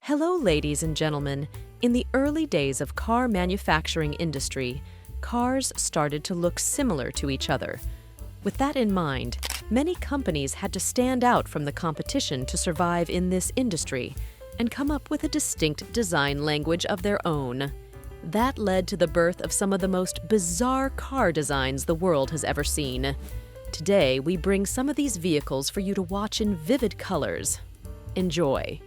Hello, ladies and gentlemen. In the early days of car manufacturing industry, cars started to look similar to each other. With that in mind, many companies had to stand out from the competition to survive in this industry and come up with a distinct design language of their own. That led to the birth of some of the most bizarre car designs the world has ever seen. Today, we bring some of these vehicles for you to watch in vivid colors. Enjoy.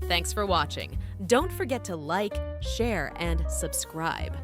Thanks for watching. Don't forget to like, share, and subscribe.